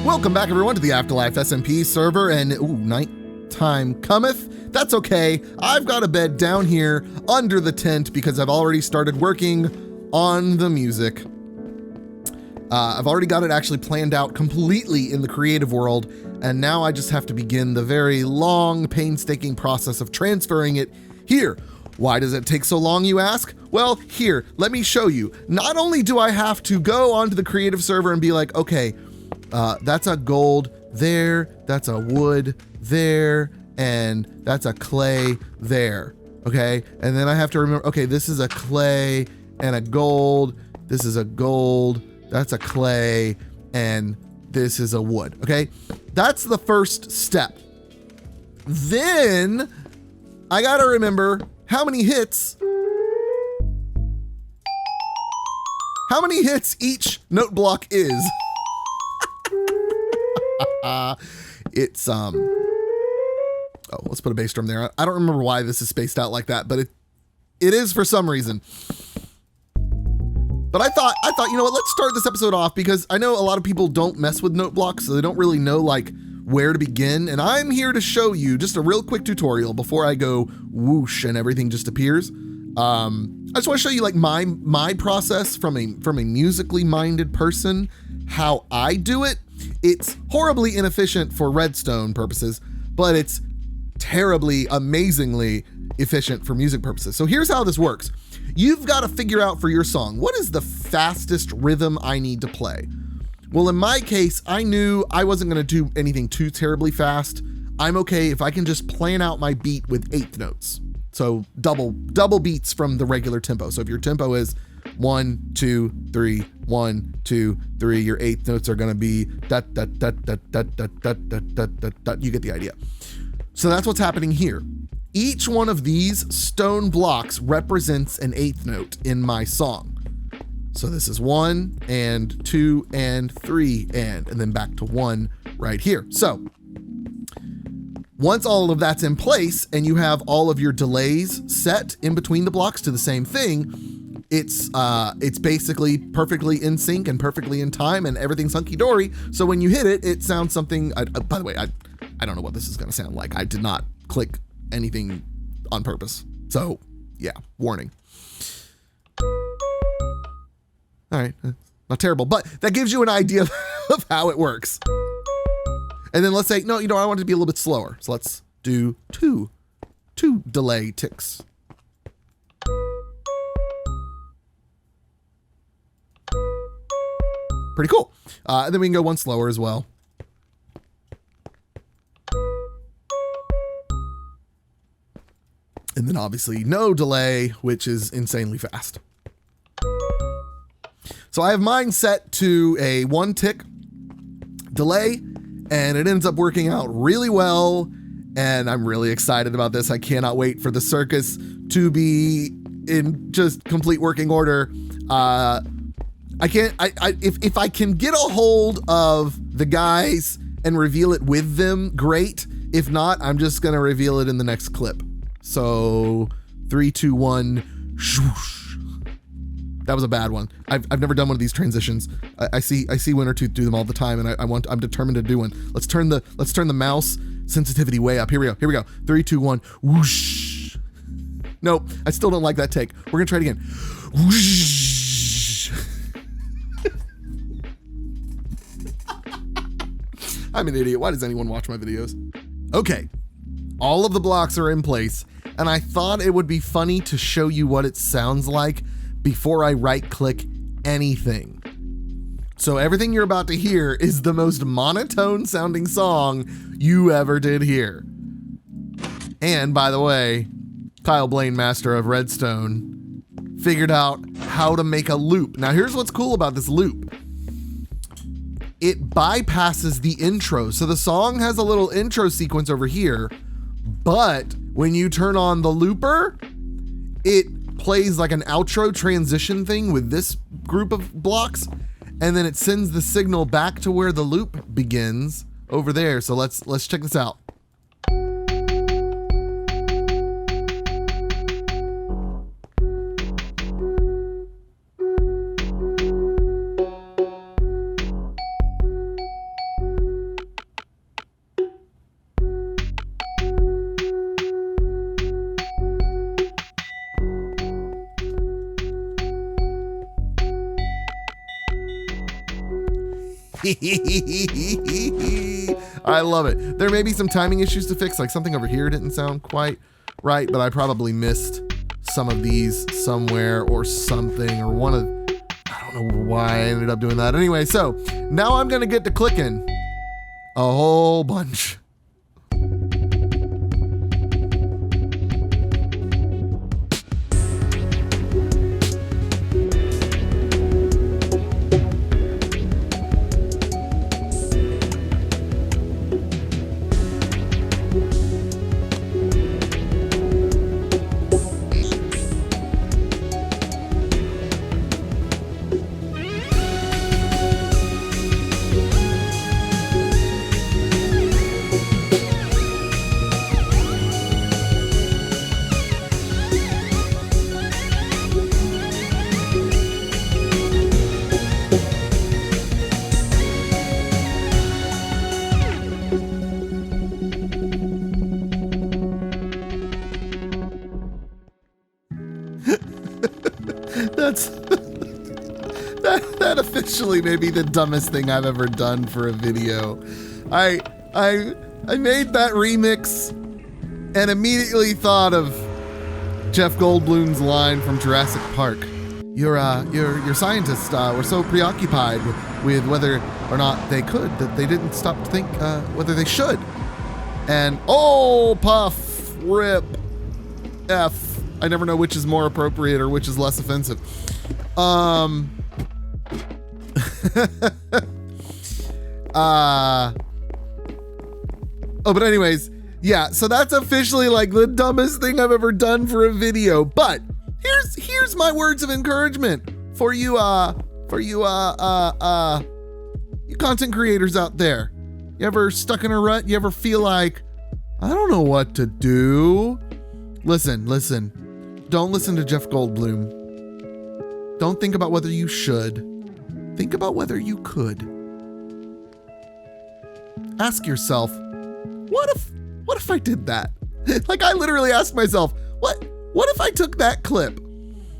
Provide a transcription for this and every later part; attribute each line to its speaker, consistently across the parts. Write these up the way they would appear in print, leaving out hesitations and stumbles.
Speaker 1: Welcome back, everyone, to the AfterLife SMP server, and nighttime cometh. That's okay. I've got a bed down here under the tent because I've already started working on the music. I've already got it actually planned out completely in the creative world, and now I just have to begin the very long, painstaking process of transferring it here. Why does it take so long, you ask? Well, here, let me show you. Not only do I have to go onto the creative server and be like, okay, that's a gold there, that's a wood there, and that's a clay there, okay? And then I have to remember, okay, this is a clay and a gold, this is a gold, that's a clay, and this is a wood, okay? That's the first step. Then I gotta remember how many hits each note block is. It's let's put a bass drum there. I don't remember why this is spaced out like that, but it is for some reason. But I thought, you know what, let's start this episode off because I know a lot of people don't mess with note blocks, so they don't really know like where to begin. And I'm here to show you just a real quick tutorial before I go whoosh and everything just appears. I just want to show you like my process from a musically minded person, how I do it. It's horribly inefficient for redstone purposes, but it's terribly, amazingly efficient for music purposes. So here's how this works. You've got to figure out for your song, what is the fastest rhythm I need to play? Well, in my case, I knew I wasn't going to do anything too terribly fast. I'm okay if I can just plan out my beat with eighth notes. So double beats from the regular tempo. So if your tempo is 1, 2, 3, 1, 2, 3, your eighth notes are going to be dot, dot, dot, dot, dot, dot, dot, dot, dot, dot, dot. You get the idea. So that's what's happening here. Each one of these stone blocks represents an eighth note in my song. So this is 1 and 2 and 3 and then back to 1 right here. So once all of that's in place and you have all of your delays set in between the blocks to the same thing, it's basically perfectly in sync and perfectly in time and everything's hunky-dory. So when you hit it, it sounds something, by the way, I don't know what this is going to sound like. I did not click anything on purpose. So yeah, warning. All right, not terrible, but that gives you an idea of how it works. And then let's say, no, I want it to be a little bit slower. So let's do two delay ticks. Pretty cool. And then we can go one slower as well. And then obviously no delay, which is insanely fast. So I have mine set to a 1 tick delay, and it ends up working out really well. And I'm really excited about this. I cannot wait for the Circus to be in just complete working order. If I can get a hold of the guys and reveal it with them, great. If not, I'm just gonna reveal it in the next clip. So 3, 2, 1, swoosh. That was a bad one. I've never done one of these transitions. I see Wintertooth do them all the time, and I'm determined to do one. Let's turn the mouse sensitivity way up. Here we go. 3, 2, 1, whoosh. Nope, I still don't like that take. We're gonna try it again. Whoosh. I'm an idiot. Why does anyone watch my videos? Okay, all of the blocks are in place, and I thought it would be funny to show you what it sounds like before I right-click anything. So everything you're about to hear is the most monotone sounding song you ever did hear. And by the way, KyleBlane, master of Redstone, figured out how to make a loop. Now here's what's cool about this loop. It bypasses the intro. So the song has a little intro sequence over here, but when you turn on the looper, it plays like an outro transition thing with this group of blocks, and then it sends the signal back to where the loop begins over there. So let's check this out. I love it. There may be some timing issues to fix, like something over here didn't sound quite right, but I probably missed some of these somewhere or something, or I don't know why I ended up doing that. Anyway, so now I'm gonna get to clicking a whole bunch. That officially may be the dumbest thing I've ever done for a video. I made that remix and immediately thought of Jeff Goldblum's line from Jurassic Park. Your scientists were so preoccupied with whether or not they could that they didn't stop to think whether they should. And oh, puff, rip, F. I never know which is more appropriate or which is less offensive. Oh, but anyways, yeah, so that's officially like the dumbest thing I've ever done for a video. But here's my words of encouragement for you content creators out there. You ever stuck in a rut? You ever feel like, I don't know what to do? Listen. Don't listen to Jeff Goldblum. Don't think about whether you should. Think about whether you could. Ask yourself, what if I did that? Like, I literally asked myself, what if I took that clip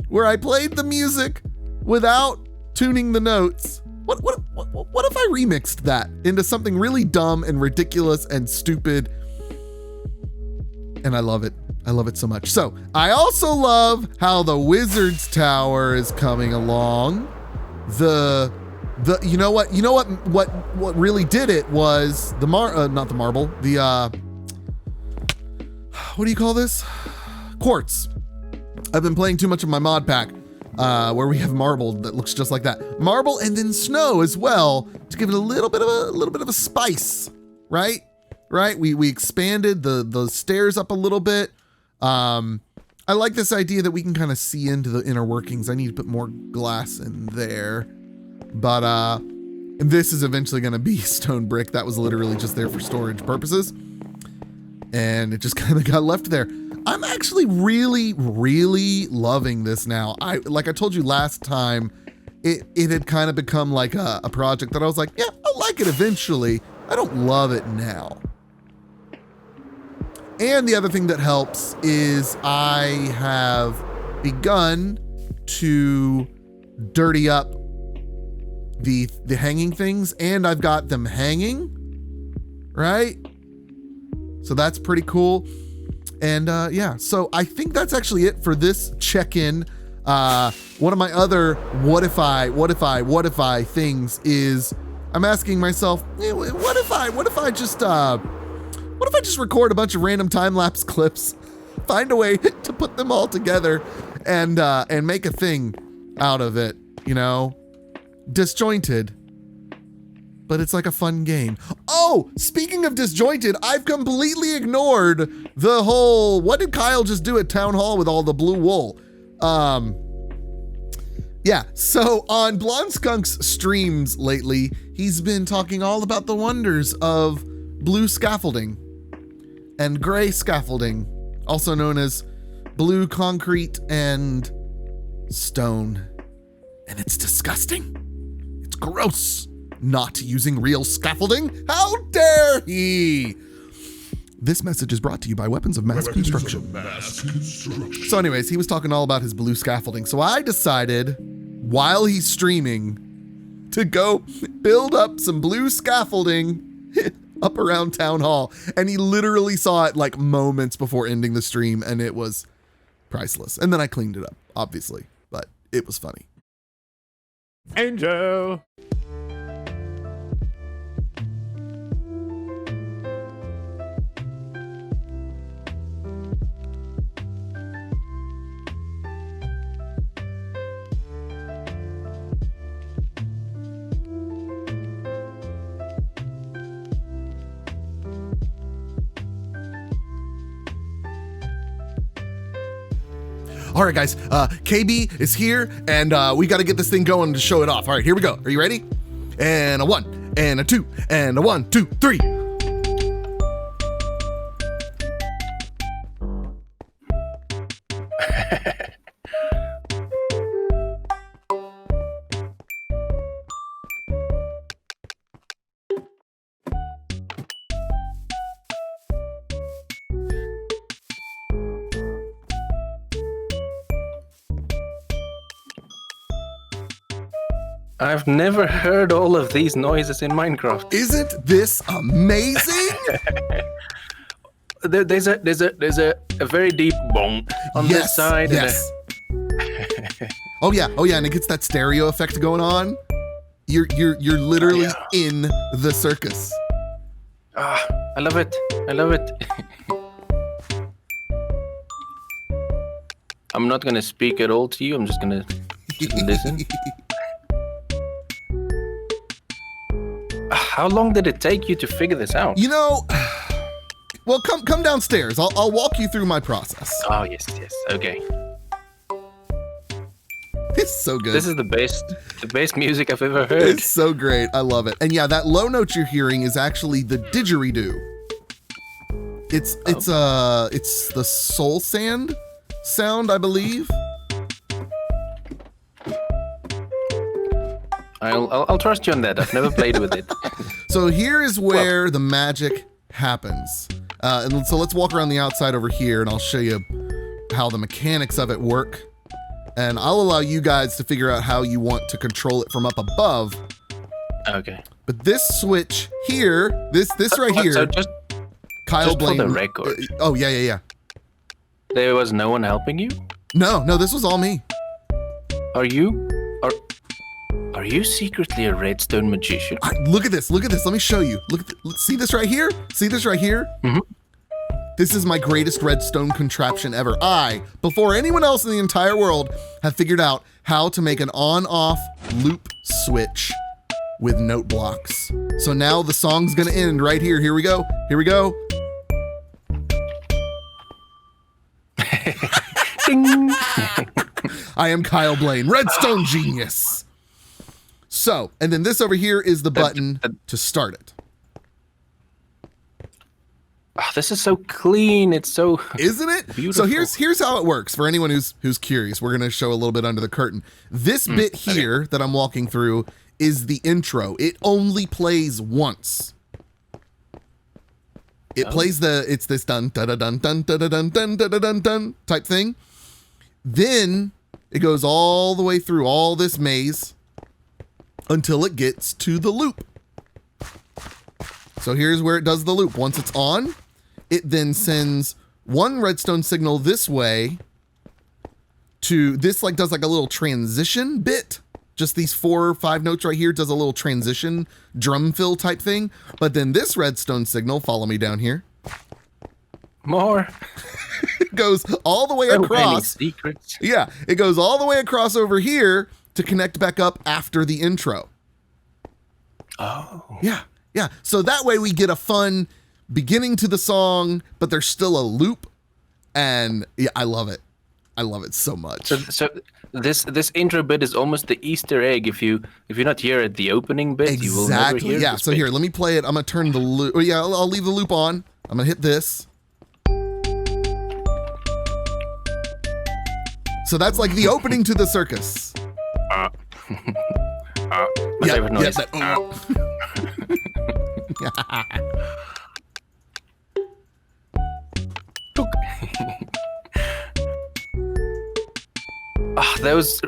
Speaker 1: where I played the music without tuning the notes? What if I remixed that into something really dumb and ridiculous and stupid? And I love it. I love it so much. So I also love how the Wizard's Tower is coming along. You know what really did it was not the marble, what do you call this? Quartz. I've been playing too much of my mod pack, where we have marble that looks just like that. Marble and then snow as well to give it a little bit of a spice, right? Right? We expanded the stairs up a little bit. I like this idea that we can kind of see into the inner workings. I need to put more glass in there. But and this is eventually going to be stone brick. That was literally just there for storage purposes. And it just kind of got left there. I'm actually really, really loving this now. Like I told you last time, it had kind of become like a project that I was like, yeah, I'll like it eventually. I don't love it now. And the other thing that helps is I have begun to dirty up the hanging things, and I've got them hanging, right? So that's pretty cool. And yeah, so I think that's actually it for this check-in. One of my other what if I things is I'm asking myself, what if I just record a bunch of random time-lapse clips, find a way to put them all together and make a thing out of it, you know? Disjointed, but it's like a fun game. Oh, speaking of disjointed, I've completely ignored the whole, what did Kyle just do at Town Hall with all the blue wool? Yeah, so on Blonde Skunk's streams lately, he's been talking all about the wonders of blue scaffolding and gray scaffolding, also known as blue concrete and stone. And it's disgusting. It's gross. Not using real scaffolding? How dare he? This message is brought to you by Weapons of Mass Construction. So anyways, he was talking all about his blue scaffolding. So I decided, while he's streaming, to go build up some blue scaffolding up around town hall. And he literally saw it like moments before ending the stream, and it was priceless. And then I cleaned it up, obviously, but it was funny.
Speaker 2: Angel.
Speaker 1: All right, guys, KB is here, and we got to get this thing going to show it off. All right, here we go. Are you ready? And a 1, and a 2, and a 1, 2, 3.
Speaker 3: I've never heard all of these noises in Minecraft.
Speaker 1: Isn't this amazing?
Speaker 3: There's a very deep bong on this side.
Speaker 1: Yes. Oh yeah, and it gets that stereo effect going on. You're literally in the circus.
Speaker 3: Ah, I love it. I love it. I'm not gonna speak at all to you. I'm just gonna listen. How long did it take you to figure this out?
Speaker 1: You know, well, come downstairs. I'll walk you through my process.
Speaker 3: Oh, yes, okay.
Speaker 1: It's so good.
Speaker 3: This is the best music I've ever heard.
Speaker 1: It's so great. I love it. And yeah, that low note you're hearing is actually the didgeridoo. It's the soul sand sound, I believe.
Speaker 3: I'll trust you on that. I've never played with it.
Speaker 1: So here is where the magic happens. And so let's walk around the outside over here, and I'll show you how the mechanics of it work. And I'll allow you guys to figure out how you want to control it from up above.
Speaker 3: Okay.
Speaker 1: But this switch here, this right here,
Speaker 3: so just
Speaker 1: KyleBlane.
Speaker 3: for the record.
Speaker 1: Oh yeah.
Speaker 3: There was no one helping you?
Speaker 1: No, this was all me.
Speaker 3: Are you secretly a redstone magician?
Speaker 1: Look at this. Let me show you. See this right here? Mm-hmm. This is my greatest redstone contraption ever. Before anyone else in the entire world, have figured out how to make an on-off loop switch with note blocks. So now the song's gonna end right here. Here we go.
Speaker 3: Ding.
Speaker 1: I am KyleBlane, redstone genius. So, and then this over here is the button to start it.
Speaker 3: Oh, this is so clean. It's so
Speaker 1: Isn't it?
Speaker 3: Beautiful.
Speaker 1: So here's how it works for anyone who's curious. We're gonna show a little bit under the curtain. This bit here that I'm walking through is the intro. It only plays once. It plays it's this dun da da dun dun da da dun dun da da dun dun type thing. Then it goes all the way through all this maze until it gets to the loop. So here's where it does the loop. Once it's on, it then sends one redstone signal this way to this, does a little transition bit. Just these 4 or 5 notes right here does a little transition drum fill type thing. But then this redstone signal, follow me down here.
Speaker 3: More.
Speaker 1: It goes all the way across.
Speaker 3: Secrets.
Speaker 1: Yeah, it goes all the way across over here to connect back up after the intro.
Speaker 3: Oh.
Speaker 1: Yeah. So that way we get a fun beginning to the song, but there's still a loop. And yeah, I love it. I love it so much.
Speaker 3: So this intro bit is almost the Easter egg. If you're not here at the opening bit, you will never hear
Speaker 1: Yeah.
Speaker 3: this
Speaker 1: So
Speaker 3: bit.
Speaker 1: here, let me play it. I'm gonna turn the loop. Oh, yeah, I'll leave the loop on. I'm gonna hit this. So that's like the opening to the circus.
Speaker 3: My favorite noise. Those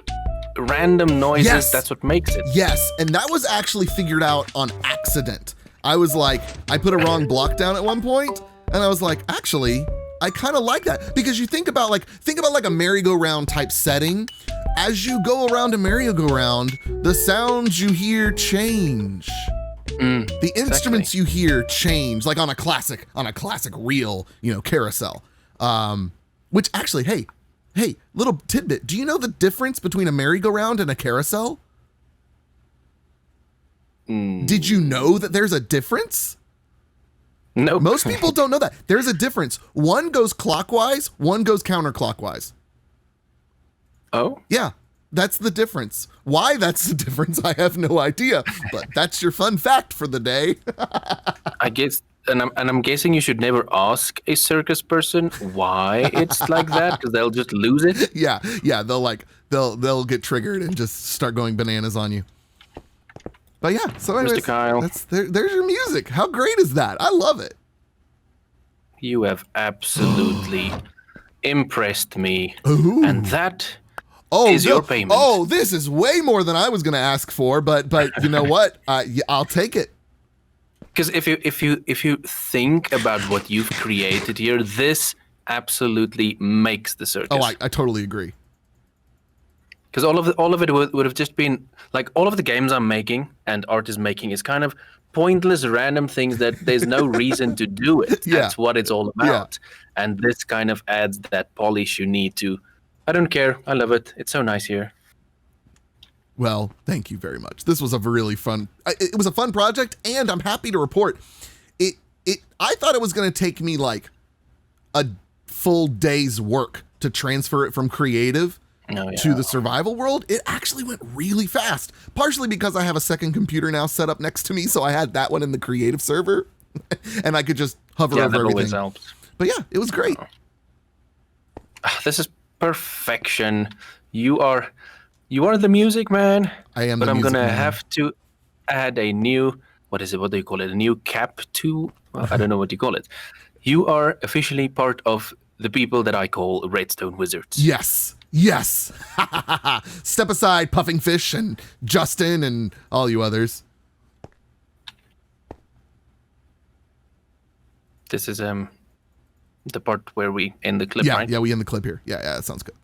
Speaker 3: random noises.
Speaker 1: Yes.
Speaker 3: That's what makes it.
Speaker 1: Yes, and that was actually figured out on accident. I was like, I put a wrong block down at one point, and I was like, actually, I kind of like that, because you think about like a merry-go-round type setting. As you go around a merry-go-round, the sounds you hear change. The instruments you hear change, like on a classic reel, carousel. Which actually, hey, little tidbit. Do you know the difference between a merry-go-round and a carousel? Did you know that there's a difference?
Speaker 3: No.
Speaker 1: Most people don't know that. There's a difference. One goes clockwise, one goes counterclockwise.
Speaker 3: Oh?
Speaker 1: Yeah, that's the difference. Why that's the difference, I have no idea. But that's your fun fact for the day.
Speaker 3: I guess, and I'm guessing you should never ask a circus person why it's like that, because they'll just lose it.
Speaker 1: Yeah, they'll get triggered and just start going bananas on you. But yeah, so anyways,
Speaker 3: Mr. Kyle,
Speaker 1: there's your music. How great is that? I love it.
Speaker 3: You have absolutely impressed me.
Speaker 1: Ooh.
Speaker 3: And that is your payment.
Speaker 1: Oh, this is way more than I was going to ask for, but you know what? I'll take it.
Speaker 3: Because if you think about what you've created here, this absolutely makes the circus.
Speaker 1: Oh, I totally agree.
Speaker 3: Because all of it would have just been like, all of the games I'm making and art is making is kind of pointless, random things that there's no reason to do it.
Speaker 1: Yeah.
Speaker 3: That's what it's all about. Yeah. And this kind of adds that polish you need to. I don't care. I love it. It's so nice here.
Speaker 1: Well, thank you very much. This was a really fun. It was a fun project, and I'm happy to report it. I thought it was going to take me like a full day's work to transfer it from creative to the survival world. It actually went really fast, partially because I have a second computer now set up next to me, so I had that one in the creative server, and I could just hover over everything. Always helps. But yeah, it was great.
Speaker 3: This is perfection. You are the music man.
Speaker 1: I am.
Speaker 3: But
Speaker 1: the
Speaker 3: I'm
Speaker 1: music
Speaker 3: gonna
Speaker 1: man.
Speaker 3: have to add a new. What is it? What do you call it? A new cap to? Well, I don't know what you call it. You are officially part of the people that I call Redstone Wizards.
Speaker 1: Yes. Step aside, Puffing Fish and Justin and all you others.
Speaker 3: This is the part where we end the clip, right?
Speaker 1: Yeah, we end the clip here. Yeah, that sounds good.